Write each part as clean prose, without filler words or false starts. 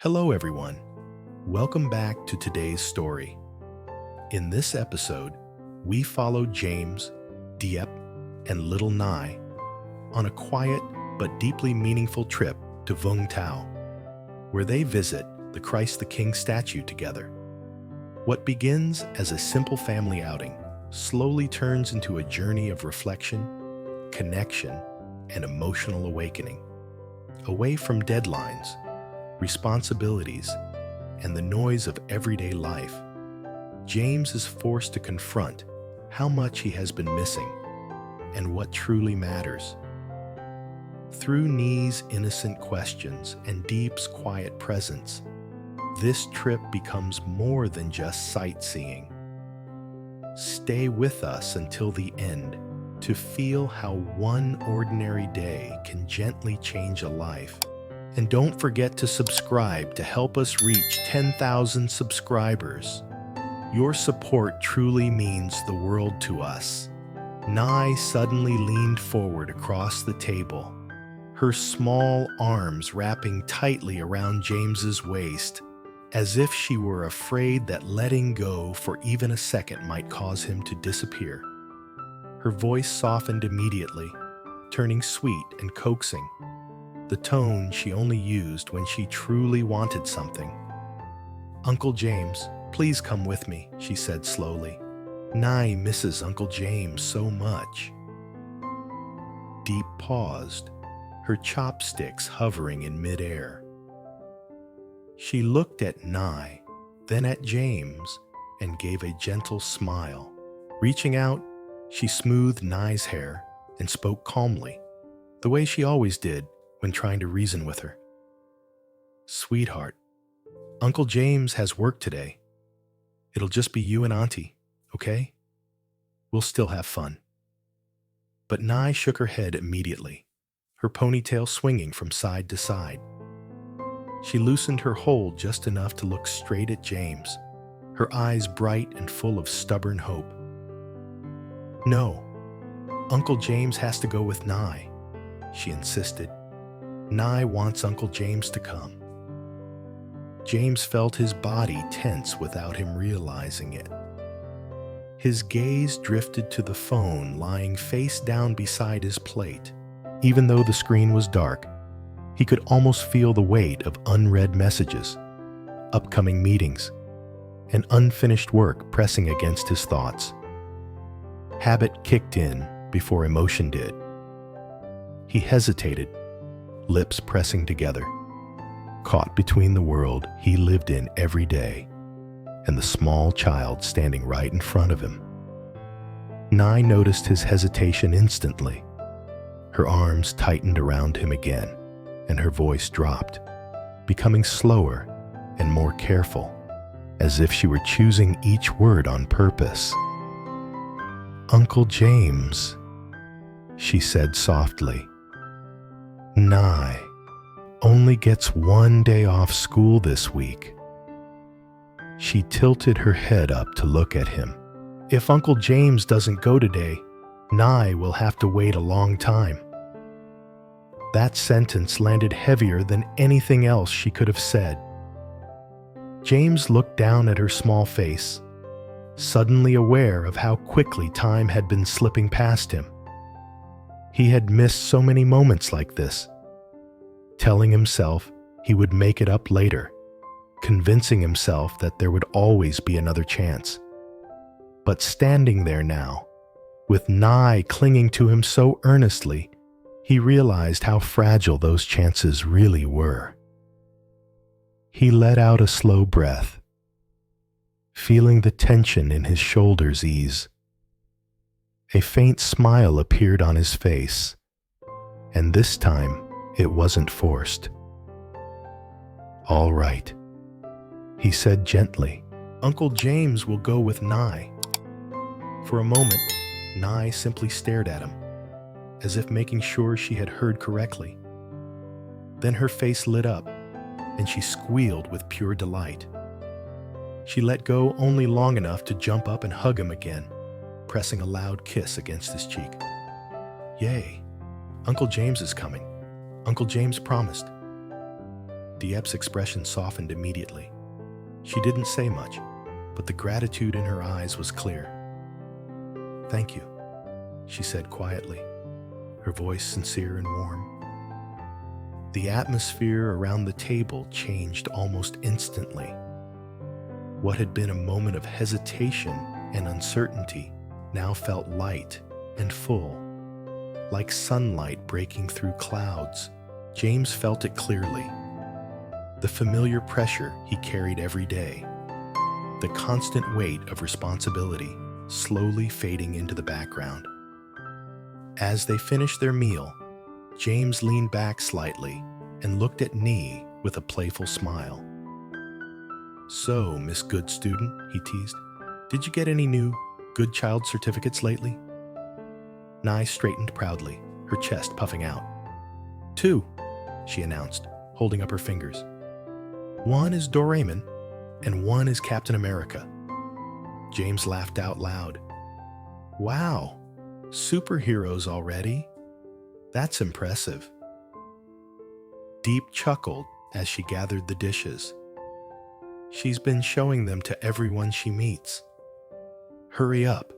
Hello, everyone. Welcome back to today's story. In this episode, we follow James, Diep, and little Nai on a quiet but deeply meaningful trip to Vung Tau, where they visit the Christ the King statue together. What begins as a simple family outing slowly turns into a journey of reflection, connection, and emotional awakening. Away from deadlines, responsibilities, and the noise of everyday life, James is forced to confront how much he has been missing and what truly matters. Through Ni's innocent questions and Diep's quiet presence, this trip becomes more than just sightseeing. Stay with us until the end to feel how one ordinary day can gently change a life. And don't forget to subscribe to help us reach 10,000 subscribers. Your support truly means the world to us. Nai suddenly leaned forward across the table, her small arms wrapping tightly around James's waist, as if she were afraid that letting go for even a second might cause him to disappear. Her voice softened immediately, turning sweet and coaxing, the tone she only used when she truly wanted something. "Uncle James, please come with me," she said slowly. "Nai misses Uncle James so much." Diep paused, her chopsticks hovering in midair. She looked at Nai, then at James, and gave a gentle smile. Reaching out, she smoothed Nai's hair and spoke calmly, the way she always did when trying to reason with her. "Sweetheart, Uncle James has work today. It'll just be you and Auntie, okay? We'll still have fun." But Nai shook her head immediately, her ponytail swinging from side to side. She loosened her hold just enough to look straight at James, her eyes bright and full of stubborn hope. "No, Uncle James has to go with Nai," she insisted. "Nai wants Uncle James to come." James felt his body tense without him realizing it. His gaze drifted to the phone lying face down beside his plate. Even though the screen was dark, he could almost feel the weight of unread messages, upcoming meetings, and unfinished work pressing against his thoughts. Habit kicked in before emotion did. He hesitated, lips pressing together, caught between the world he lived in every day and the small child standing right in front of him. Nai noticed his hesitation instantly. Her arms tightened around him again, and her voice dropped, becoming slower and more careful, as if she were choosing each word on purpose. "Uncle James," she said softly. "Nai only gets one day off school this week." She tilted her head up to look at him. "If Uncle James doesn't go today, Nai will have to wait a long time." That sentence landed heavier than anything else she could have said. James looked down at her small face, suddenly aware of how quickly time had been slipping past him. He had missed so many moments like this, telling himself he would make it up later, convincing himself that there would always be another chance. But standing there now, with Nai clinging to him so earnestly, he realized how fragile those chances really were. He let out a slow breath, feeling the tension in his shoulders ease. A faint smile appeared on his face, and this time it wasn't forced. "All right," he said gently. "Uncle James will go with Nai." For a moment, Nai simply stared at him, as if making sure she had heard correctly. Then her face lit up, and she squealed with pure delight. She let go only long enough to jump up and hug him again, pressing a loud kiss against his cheek. "Yay, Uncle James is coming. Uncle James promised." Diep's expression softened immediately. She didn't say much, but the gratitude in her eyes was clear. "Thank you," she said quietly, her voice sincere and warm. The atmosphere around the table changed almost instantly. What had been a moment of hesitation and uncertainty now felt light and full, like sunlight breaking through clouds. James felt it clearly. The familiar pressure he carried every day, the constant weight of responsibility slowly fading into the background. As they finished their meal, James leaned back slightly and looked at Nee with a playful smile. "So, Miss Good Student," he teased, "did you get any new Good Child certificates lately?" Nye straightened proudly, her chest puffing out. "2," she announced, holding up her fingers. "One is Doraemon, and one is Captain America." James laughed out loud. "Wow, superheroes already? That's impressive." Diep chuckled as she gathered the dishes. "She's been showing them to everyone she meets." "Hurry up,"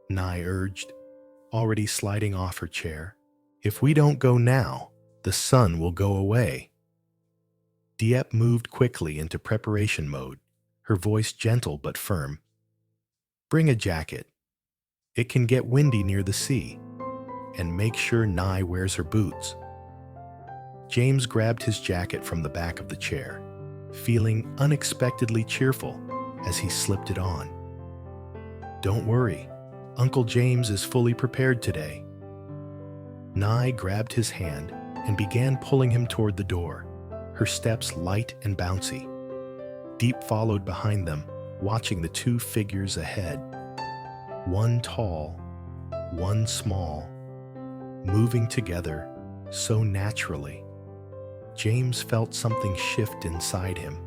Nye urged, already sliding off her chair. "If we don't go now, the sun will go away." Diep moved quickly into preparation mode, her voice gentle but firm. "Bring a jacket. It can get windy near the sea. And make sure Nye wears her boots." James grabbed his jacket from the back of the chair, feeling unexpectedly cheerful as he slipped it on. "Don't worry, Uncle James is fully prepared today." Nye grabbed his hand and began pulling him toward the door, her steps light and bouncy. Diep followed behind them, watching the two figures ahead. One tall, one small, moving together so naturally. James felt something shift inside him,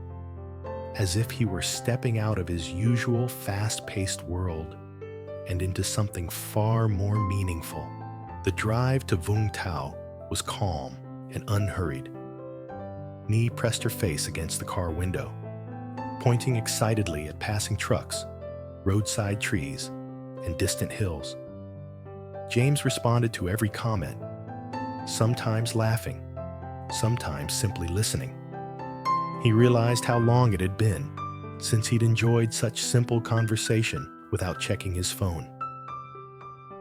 as if he were stepping out of his usual fast-paced world and into something far more meaningful. The drive to Vung Tau was calm and unhurried. Nee pressed her face against the car window, pointing excitedly at passing trucks, roadside trees, and distant hills. James responded to every comment, sometimes laughing, sometimes simply listening. He realized how long it had been since he'd enjoyed such simple conversation without checking his phone.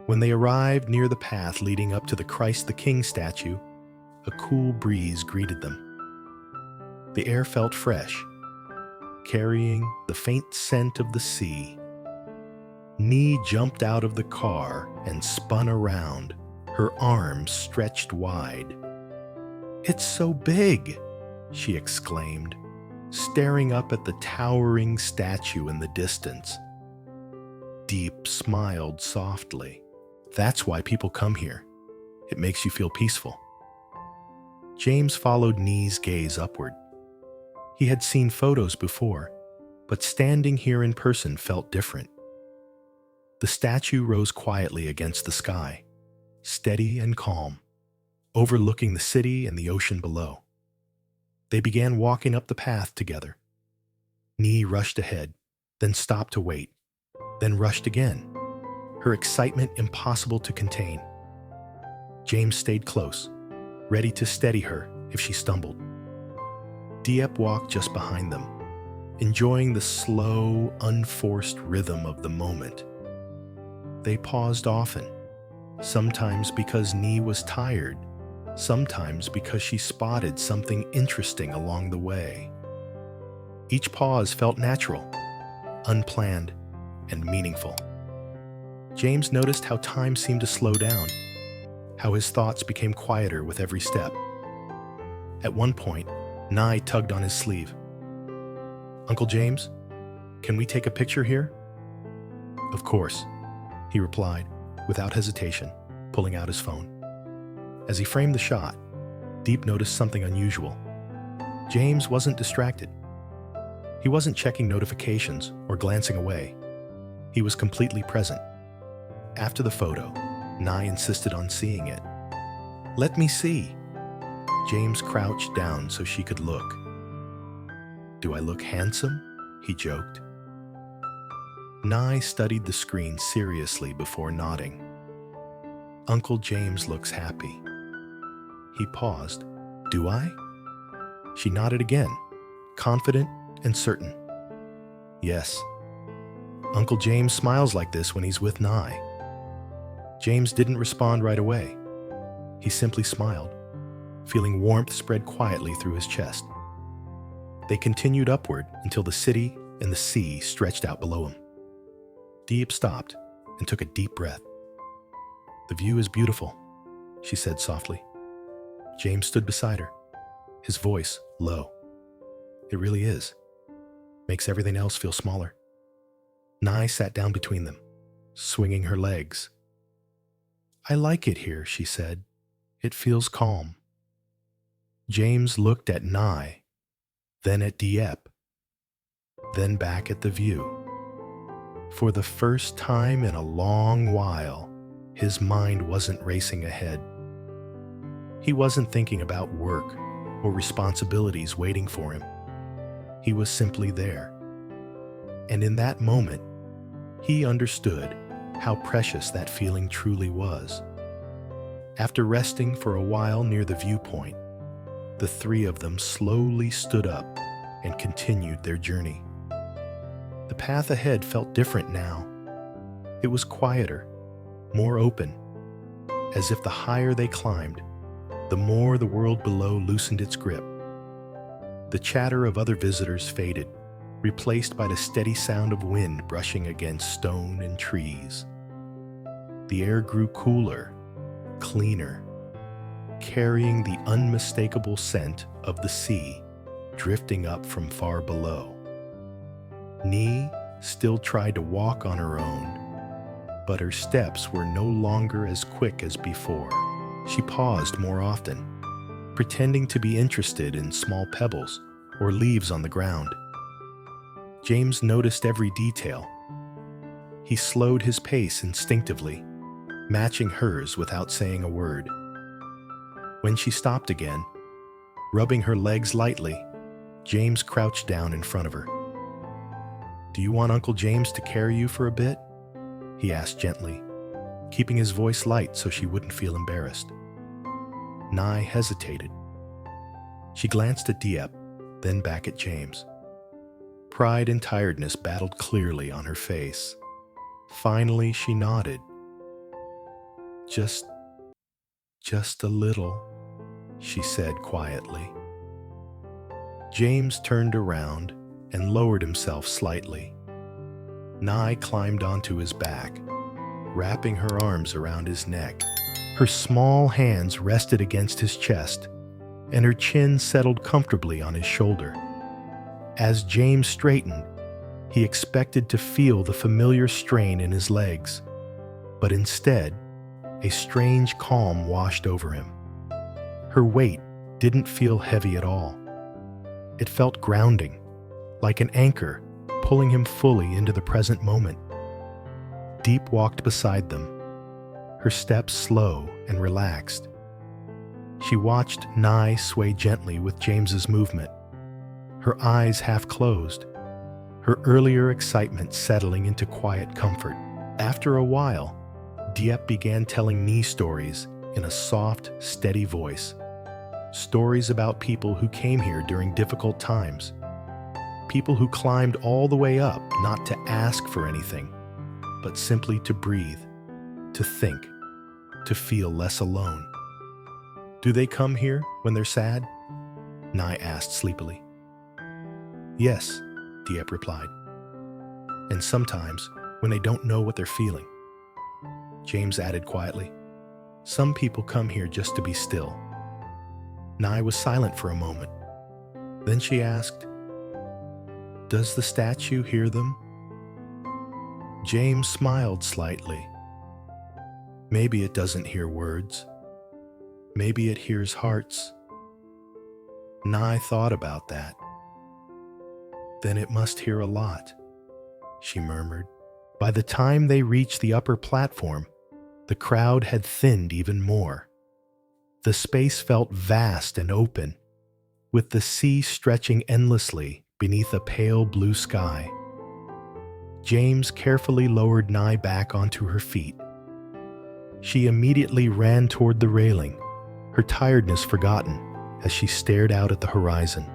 When they arrived near the path leading up to the Christ the King statue, a cool breeze greeted them. The air felt fresh, carrying the faint scent of the sea. Nee jumped out of the car and spun around, her arms stretched wide. "It's so big!" she exclaimed, staring up at the towering statue in the distance. Diep smiled softly. "That's why people come here. It makes you feel peaceful." James followed Nee's gaze upward. He had seen photos before, but standing here in person felt different. The statue rose quietly against the sky, steady and calm, overlooking the city and the ocean below. They began walking up the path together. Nee rushed ahead, then stopped to wait, then rushed again, her excitement impossible to contain. James stayed close, ready to steady her if she stumbled. Diep walked just behind them, enjoying the slow, unforced rhythm of the moment. They paused often, sometimes because Nee was tired, sometimes because she spotted something interesting along the way. Each pause felt natural, unplanned, and meaningful. James noticed how time seemed to slow down, how his thoughts became quieter with every step. At one point, Nye tugged on his sleeve. "Uncle James, can we take a picture here?" "Of course," he replied, without hesitation, pulling out his phone. As he framed the shot, Diep noticed something unusual. James wasn't distracted. He wasn't checking notifications or glancing away. He was completely present. After the photo, Nye insisted on seeing it. "Let me see." James crouched down so she could look. "Do I look handsome?" he joked. Nye studied the screen seriously before nodding. "Uncle James looks happy." He paused. "Do I?" She nodded again, confident and certain. "Yes. Uncle James smiles like this when he's with Nye." James didn't respond right away. He simply smiled, feeling warmth spread quietly through his chest. They continued upward until the city and the sea stretched out below him. Diep stopped and took a deep breath. "The view is beautiful," she said softly. James stood beside her, his voice low. "It really is. Makes everything else feel smaller." Nye sat down between them, swinging her legs. "I like it here," she said. "It feels calm." James looked at Nye, then at Diep, then back at the view. For the first time in a long while, his mind wasn't racing ahead. He wasn't thinking about work or responsibilities waiting for him. He was simply there. And in that moment, he understood how precious that feeling truly was. After resting for a while near the viewpoint, the three of them slowly stood up and continued their journey. The path ahead felt different now. It was quieter, more open, as if the higher they climbed, the more the world below loosened its grip. The chatter of other visitors faded, replaced by the steady sound of wind brushing against stone and trees. The air grew cooler, cleaner, carrying the unmistakable scent of the sea drifting up from far below. Nee still tried to walk on her own, but her steps were no longer as quick as before. She paused more often, pretending to be interested in small pebbles or leaves on the ground. James noticed every detail. He slowed his pace instinctively, matching hers without saying a word. When she stopped again, rubbing her legs lightly, James crouched down in front of her. "Do you want Uncle James to carry you for a bit?" he asked gently, keeping his voice light so she wouldn't feel embarrassed. Nye hesitated. She glanced at Diep, then back at James. Pride and tiredness battled clearly on her face. Finally, she nodded. Just a little," she said quietly. James turned around and lowered himself slightly. Nye climbed onto his back, wrapping her arms around his neck. Her small hands rested against his chest, and her chin settled comfortably on his shoulder. As James straightened, he expected to feel the familiar strain in his legs, but instead, a strange calm washed over him. Her weight didn't feel heavy at all. It felt grounding, like an anchor pulling him fully into the present moment. Diep walked beside them, her steps slow and relaxed. She watched Nye sway gently with James's movement, her eyes half closed, her earlier excitement settling into quiet comfort. After a while, Diep began telling Nye stories in a soft, steady voice. Stories about people who came here during difficult times. People who climbed all the way up not to ask for anything, but simply to breathe, to think, to feel less alone. "Do they come here when they're sad?" Nye asked sleepily. "Yes," Diep replied. "And sometimes when they don't know what they're feeling." James added quietly, "Some people come here just to be still." Nye was silent for a moment. Then she asked, "Does the statue hear them?" James smiled slightly. "Maybe it doesn't hear words. Maybe it hears hearts." Nye thought about that. "Then it must hear a lot," she murmured. By the time they reached the upper platform, the crowd had thinned even more. The space felt vast and open, with the sea stretching endlessly beneath a pale blue sky. James carefully lowered Nye back onto her feet. She immediately ran toward the railing, her tiredness forgotten as she stared out at the horizon.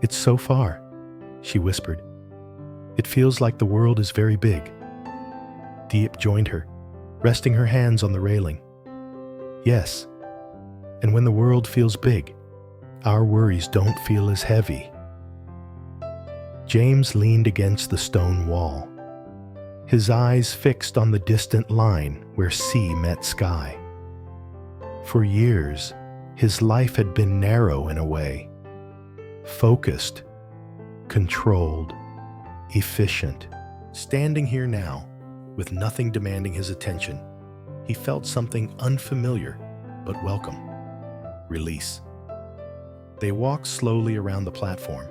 "It's so far," she whispered. "It feels like the world is very big." Diep joined her, resting her hands on the railing. "Yes, and when the world feels big, our worries don't feel as heavy." James leaned against the stone wall, his eyes fixed on the distant line where sea met sky. For years, his life had been narrow in a way, focused, controlled, efficient. Standing here now, with nothing demanding his attention, he felt something unfamiliar but welcome: release. They walked slowly around the platform.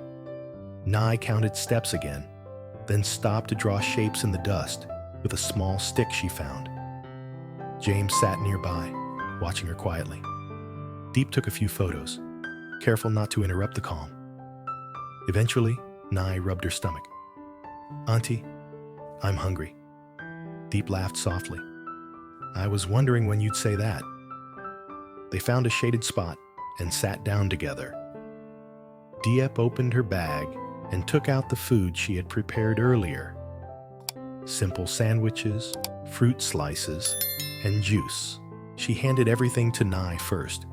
Nye counted steps again, then stopped to draw shapes in the dust with a small stick she found. James sat nearby, watching her quietly. Diep took a few photos, careful not to interrupt the calm. Eventually, Nye rubbed her stomach. "Auntie, I'm hungry." Diep laughed softly. "I was wondering when you'd say that." They found a shaded spot and sat down together. Diep opened her bag and took out the food she had prepared earlier. Simple sandwiches, fruit slices, and juice. She handed everything to Nye first,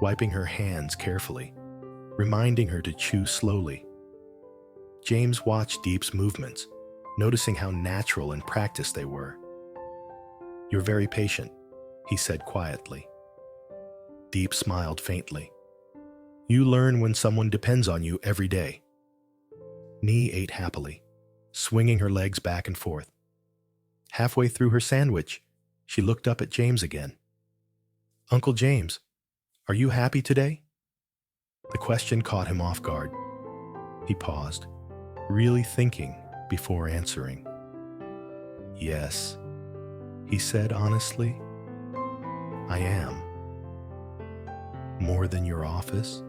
wiping her hands carefully, reminding her to chew slowly. James watched Diep's movements, noticing how natural and practiced they were. "You're very patient," he said quietly. Diep smiled faintly. "You learn when someone depends on you every day." Nye ate happily, swinging her legs back and forth. Halfway through her sandwich, she looked up at James again. "Uncle James, are you happy today?" The question caught him off guard. He paused, really thinking before answering. "Yes," he said honestly. "I am." "More than your office?"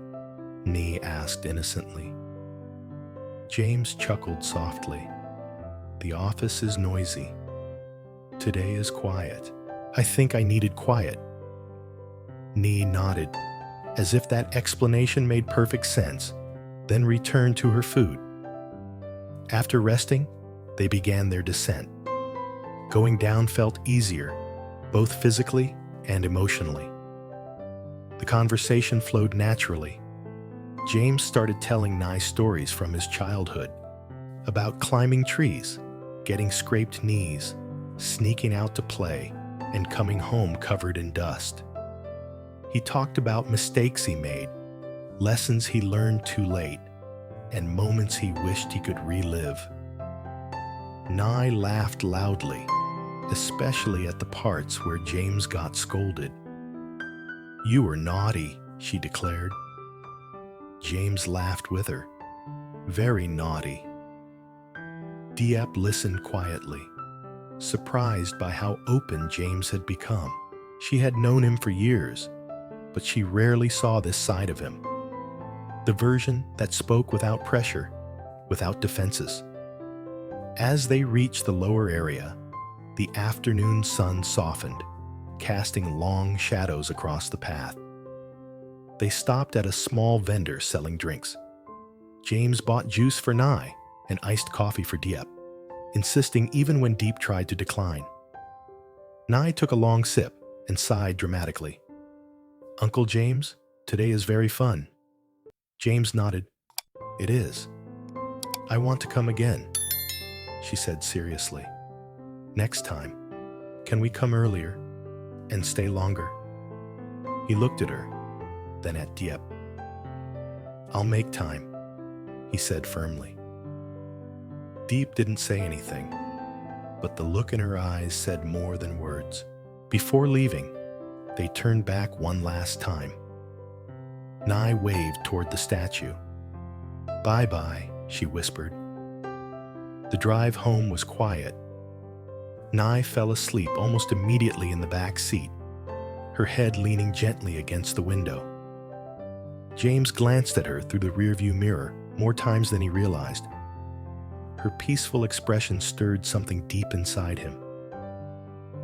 Nye asked innocently. James chuckled softly. "The office is noisy. Today is quiet. I think I needed quiet." Nye nodded, as if that explanation made perfect sense, then returned to her food. After resting, they began their descent. Going down felt easier, both physically and emotionally. The conversation flowed naturally. James started telling Nye stories from his childhood, about climbing trees, getting scraped knees, sneaking out to play, and coming home covered in dust. He talked about mistakes he made, lessons he learned too late, and moments he wished he could relive. Nye laughed loudly, especially at the parts where James got scolded. "You were naughty," she declared. James laughed with her. "Very naughty." Diep listened quietly, surprised by how open James had become. She had known him for years, but she rarely saw this side of him. The version that spoke without pressure, without defenses. As they reached the lower area, the afternoon sun softened, casting long shadows across the path. They stopped at a small vendor selling drinks. James bought juice for Nye and iced coffee for Diep, insisting even when Diep tried to decline. Nye took a long sip and sighed dramatically. "Uncle James, today is very fun." James nodded. "It is. I want to come again," she said seriously. "Next time, can we come earlier and stay longer?" He looked at her, then at Diep. "I'll make time," he said firmly. Diep didn't say anything, but the look in her eyes said more than words. Before leaving, they turned back one last time. Nye waved toward the statue. "Bye-bye," she whispered. The drive home was quiet. Nye fell asleep almost immediately in the back seat, her head leaning gently against the window. James glanced at her through the rearview mirror more times than he realized. Her peaceful expression stirred something deep inside him.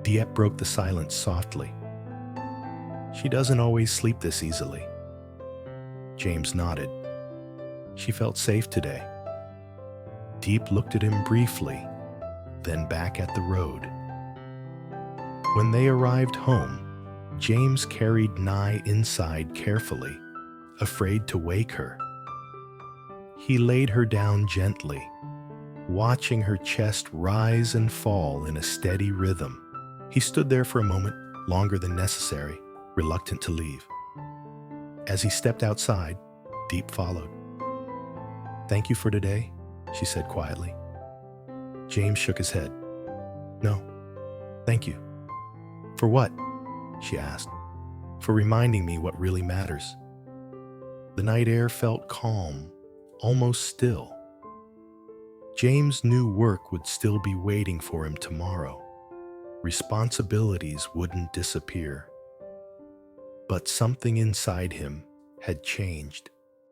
Diep broke the silence softly. "She doesn't always sleep this easily." James nodded. "She felt safe today." Diep looked at him briefly, then back at the road. When they arrived home, James carried Nye inside carefully, afraid to wake her. He laid her down gently, watching her chest rise and fall in a steady rhythm. He stood there for a moment, longer than necessary, reluctant to leave. As he stepped outside, Diep followed. "Thank you for today," she said quietly. James shook his head. "No, thank you." "For what?" she asked. "For reminding me what really matters." The night air felt calm, almost still. James knew work would still be waiting for him tomorrow. Responsibilities wouldn't disappear. But something inside him had changed.